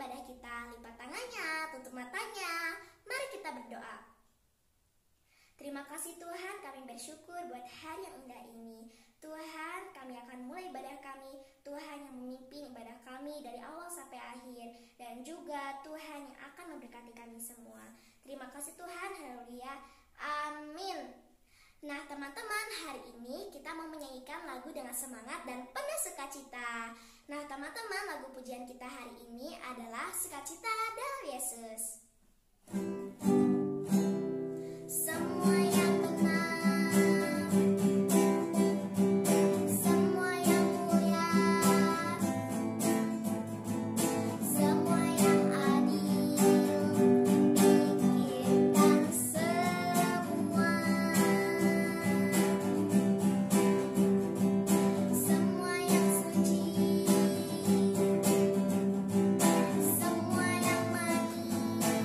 ibadah kita. Lipat tangannya, tutup matanya. Mari kita berdoa. Terima kasih Tuhan, kami bersyukur buat hari yang indah ini. Tuhan, kami akan mulai ibadah kami. Tuhan yang memimpin ibadah kami dari awal sampai akhir. Dan juga Tuhan yang akan memberkati kami semua. Terima kasih Tuhan, haleluya, amin. Nah teman-teman, hari ini kita mau menyanyikan lagu dengan semangat dan penuh sukacita. Nah teman-teman, lagu pujian kita hari ini adalah Sukacita dalam Yesus. Semua yang benar, semua yang mulia, semua yang adil, pikirkan semua. Semua yang suci, semua yang manis,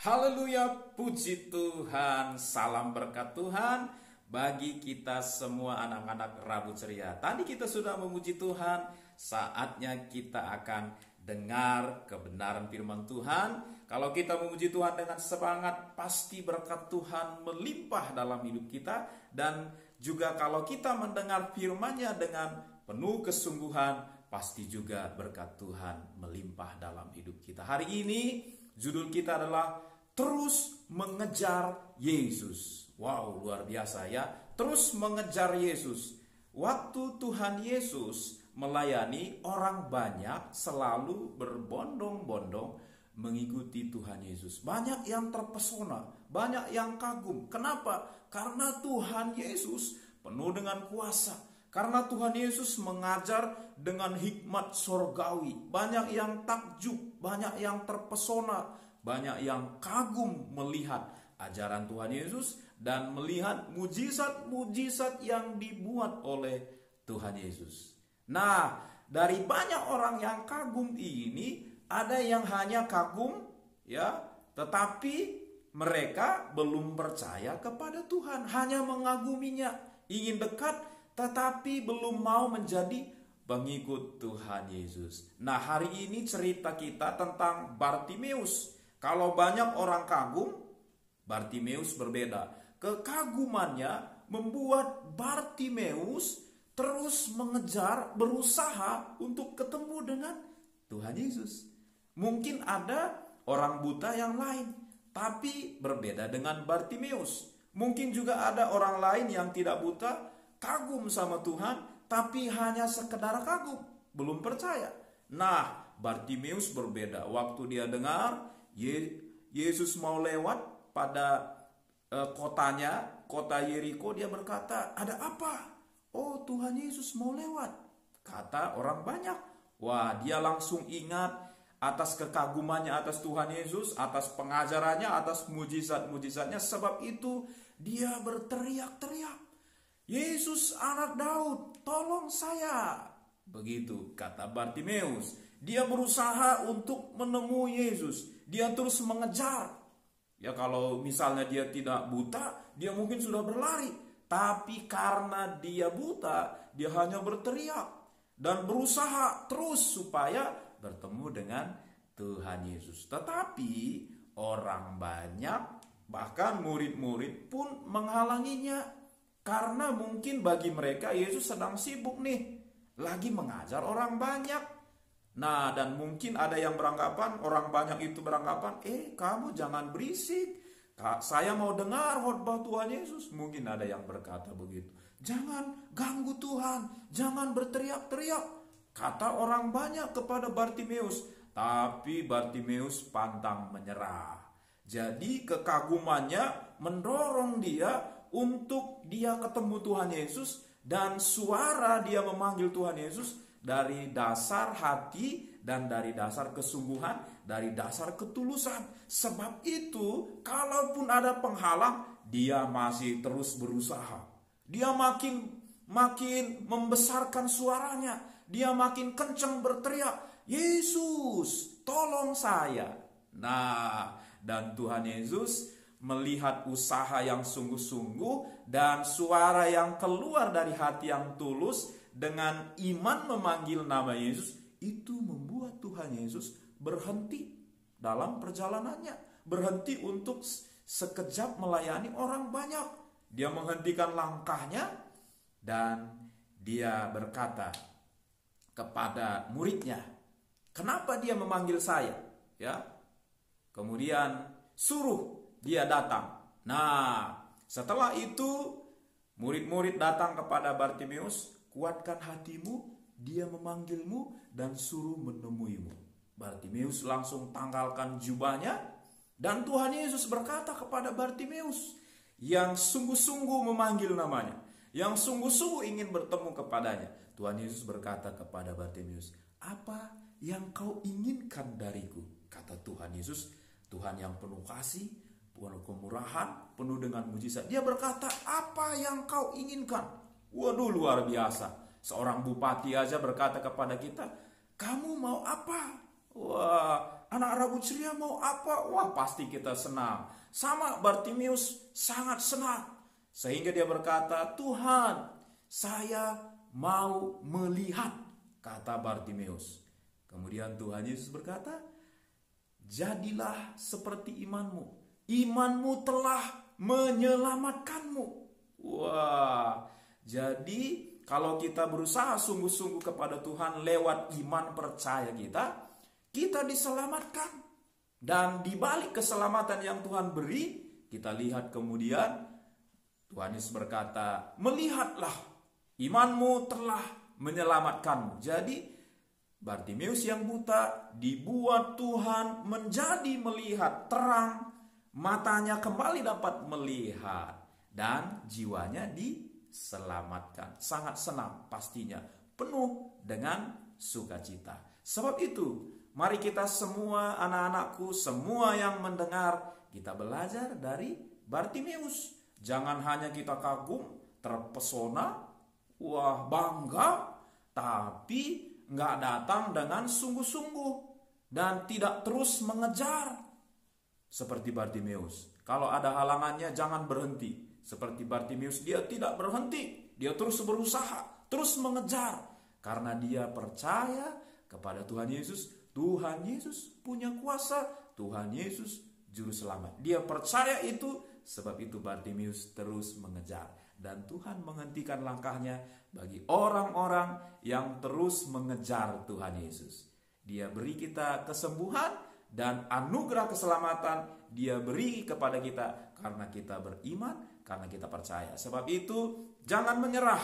Haleluya, puji Tuhan, salam berkat Tuhan bagi kita semua anak-anak Rabu Ceria. Tadi kita sudah memuji Tuhan, saatnya kita akan dengar kebenaran firman Tuhan. Kalau kita memuji Tuhan dengan semangat, pasti berkat Tuhan melimpah dalam hidup kita. Dan juga kalau kita mendengar firman-Nya dengan penuh kesungguhan, pasti juga berkat Tuhan melimpah dalam hidup kita. Hari ini judul kita adalah terus mengejar Yesus. Wow, luar biasa ya. Terus mengejar Yesus. Waktu Tuhan Yesus melayani, orang banyak selalu berbondong-bondong mengikuti Tuhan Yesus. Banyak yang terpesona, banyak yang kagum. Kenapa? Karena Tuhan Yesus penuh dengan kuasa. Karena Tuhan Yesus mengajar dengan hikmat sorgawi. Banyak yang takjub, banyak yang terpesona, banyak yang kagum melihat ajaran Tuhan Yesus dan melihat mujizat-mujizat yang dibuat oleh Tuhan Yesus. Nah, dari banyak orang yang kagum ini, ada yang hanya kagum ya, tetapi mereka belum percaya kepada Tuhan, hanya mengaguminya, ingin dekat tetapi belum mau menjadi pengikut Tuhan Yesus. Nah, hari ini cerita kita tentang Bartimeus. Kalau banyak orang kagum, Bartimeus berbeda. Kekagumannya membuat Bartimeus terus mengejar, berusaha untuk ketemu dengan Tuhan Yesus. Mungkin ada orang buta yang lain, tapi berbeda dengan Bartimeus. Mungkin juga ada orang lain yang tidak buta, kagum sama Tuhan, tapi hanya sekedar kagum, belum percaya. Nah, Bartimeus berbeda. Waktu dia dengar Yesus mau lewat pada kotanya, kota Yeriko, dia berkata, ada apa? Oh, Tuhan Yesus mau lewat, kata orang banyak. Wah, dia langsung ingat atas kekagumannya atas Tuhan Yesus, atas pengajarannya, atas mujizat-mujizatnya. Sebab itu dia berteriak-teriak, Yesus anak Daud, tolong saya. Begitu kata Bartimeus. Dia berusaha untuk menemui Yesus. Dia terus mengejar. Ya, kalau misalnya dia tidak buta, dia mungkin sudah berlari. Tapi karena dia buta, dia hanya berteriak dan berusaha terus supaya bertemu dengan Tuhan Yesus. Tetapi orang banyak, bahkan murid-murid pun menghalanginya. Karena mungkin bagi mereka Yesus sedang sibuk nih, lagi mengajar orang banyak. Nah, dan mungkin ada yang beranggapan, orang banyak itu beranggapan, kamu jangan berisik, saya mau dengar khotbah Tuhan Yesus. Mungkin ada yang berkata begitu, jangan ganggu Tuhan, jangan berteriak-teriak, kata orang banyak kepada Bartimeus. Tapi Bartimeus pantang menyerah. Jadi kekagumannya mendorong dia untuk dia ketemu Tuhan Yesus, dan suara dia memanggil Tuhan Yesus dari dasar hati dan dari dasar kesungguhan, dari dasar ketulusan. Sebab itu, kalaupun ada penghalang, dia masih terus berusaha. Dia makin membesarkan suaranya. Dia makin kencang berteriak, Yesus, tolong saya. Nah, dan Tuhan Yesus melihat usaha yang sungguh-sungguh dan suara yang keluar dari hati yang tulus dengan iman memanggil nama Yesus, itu membuat Tuhan Yesus berhenti dalam perjalanannya, berhenti untuk sekejap melayani orang banyak. Dia menghentikan langkahnya dan dia berkata kepada muridnya, kenapa dia memanggil saya? Ya, kemudian suruh dia datang. Nah, setelah itu murid-murid datang kepada Bartimeus, kuatkan hatimu, dia memanggilmu dan suruh menemuimu. Bartimeus langsung tanggalkan jubahnya, dan Tuhan Yesus berkata kepada Bartimeus yang sungguh-sungguh memanggil namanya, yang sungguh-sungguh ingin bertemu kepadanya. Tuhan Yesus berkata kepada Bartimeus, apa yang kau inginkan dariku? Kata Tuhan Yesus, Tuhan yang penuh kasih, penuh kemurahan, penuh dengan mujizat. Dia berkata, apa yang kau inginkan? Waduh, luar biasa. Seorang bupati aja berkata kepada kita, kamu mau apa? Wah, anak rambut ceria mau apa? Wah, pasti kita senang. Sama Bartimeus sangat senang. Sehingga dia berkata, Tuhan, saya mau melihat, kata Bartimeus. Kemudian Tuhan Yesus berkata, jadilah seperti imanmu. Imanmu telah menyelamatkanmu. Wah, jadi kalau kita berusaha sungguh-sungguh kepada Tuhan lewat iman percaya kita diselamatkan. Dan di balik keselamatan yang Tuhan beri, kita lihat kemudian Tuhan Yesus berkata, melihatlah, imanmu telah menyelamatkanmu. Jadi Bartimeus yang buta dibuat Tuhan menjadi melihat terang, matanya kembali dapat melihat, dan jiwanya diselamatkan. Sangat senang pastinya, penuh dengan sukacita. Sebab itu, mari kita semua anak-anakku, semua yang mendengar, kita belajar dari Bartimeus. Jangan hanya kita kagum, terpesona, wah bangga, tapi nggak datang dengan sungguh-sungguh dan tidak terus mengejar. Seperti Bartimeus, kalau ada halangannya jangan berhenti. Seperti Bartimeus, dia tidak berhenti, dia terus berusaha, terus mengejar, karena dia percaya kepada Tuhan Yesus. Tuhan Yesus punya kuasa, Tuhan Yesus juru selamat. Dia percaya itu, sebab itu Bartimeus terus mengejar. Dan Tuhan menghentikan langkahnya bagi orang-orang yang terus mengejar Tuhan Yesus. Dia beri kita kesembuhan dan anugerah keselamatan. Dia beri kepada kita karena kita beriman, karena kita percaya. Sebab itu jangan menyerah.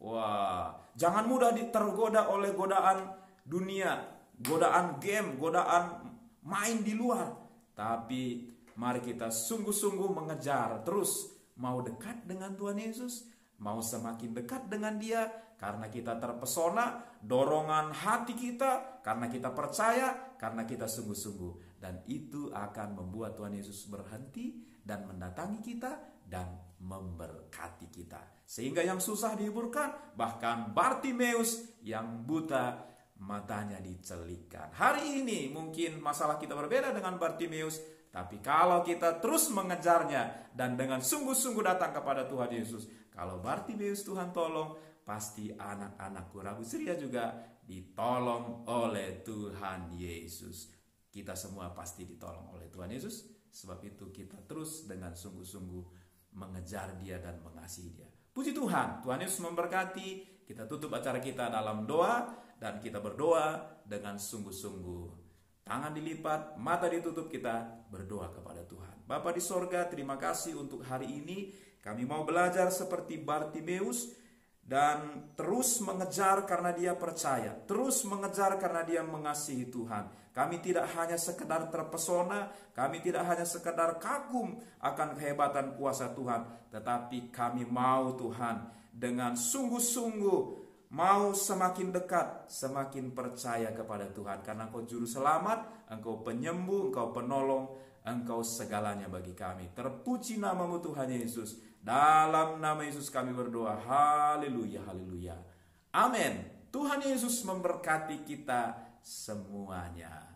Wah, jangan mudah tergoda oleh godaan dunia, godaan game, godaan main di luar. Tapi mari kita sungguh-sungguh mengejar terus, mau dekat dengan Tuhan Yesus, mau semakin dekat dengan Dia, karena kita terpesona, dorongan hati kita, karena kita percaya, karena kita sungguh-sungguh. Dan itu akan membuat Tuhan Yesus berhenti dan mendatangi kita dan memberkati kita. Sehingga yang susah dihiburkan, bahkan Bartimeus yang buta, matanya dicelikkan. Hari ini mungkin masalah kita berbeda dengan Bartimeus, tapi kalau kita terus mengejarnya dan dengan sungguh-sungguh datang kepada Tuhan Yesus, kalau Bartimeus Tuhan tolong, pasti anak-anakku rambut ceria juga ditolong oleh Tuhan Yesus. Kita semua pasti ditolong oleh Tuhan Yesus. Sebab itu kita terus dengan sungguh-sungguh mengejar Dia dan mengasihi Dia. Puji Tuhan, Tuhan Yesus memberkati. Kita tutup acara kita dalam doa, dan kita berdoa dengan sungguh-sungguh. Tangan dilipat, mata ditutup, kita berdoa kepada Tuhan. Bapa di sorga, terima kasih untuk hari ini. Kami mau belajar seperti Bartimeus dan terus mengejar karena dia percaya, terus mengejar karena dia mengasihi Tuhan. Kami tidak hanya sekedar terpesona, kami tidak hanya sekedar kagum akan kehebatan kuasa Tuhan, tetapi kami mau Tuhan dengan sungguh-sungguh mau semakin dekat, semakin percaya kepada Tuhan. Karena Engkau juru selamat, Engkau penyembuh, Engkau penolong, Engkau segalanya bagi kami. Terpuji namamu Tuhan Yesus. Dalam nama Yesus kami berdoa. Haleluya, haleluya. Amin. Tuhan Yesus memberkati kita semuanya.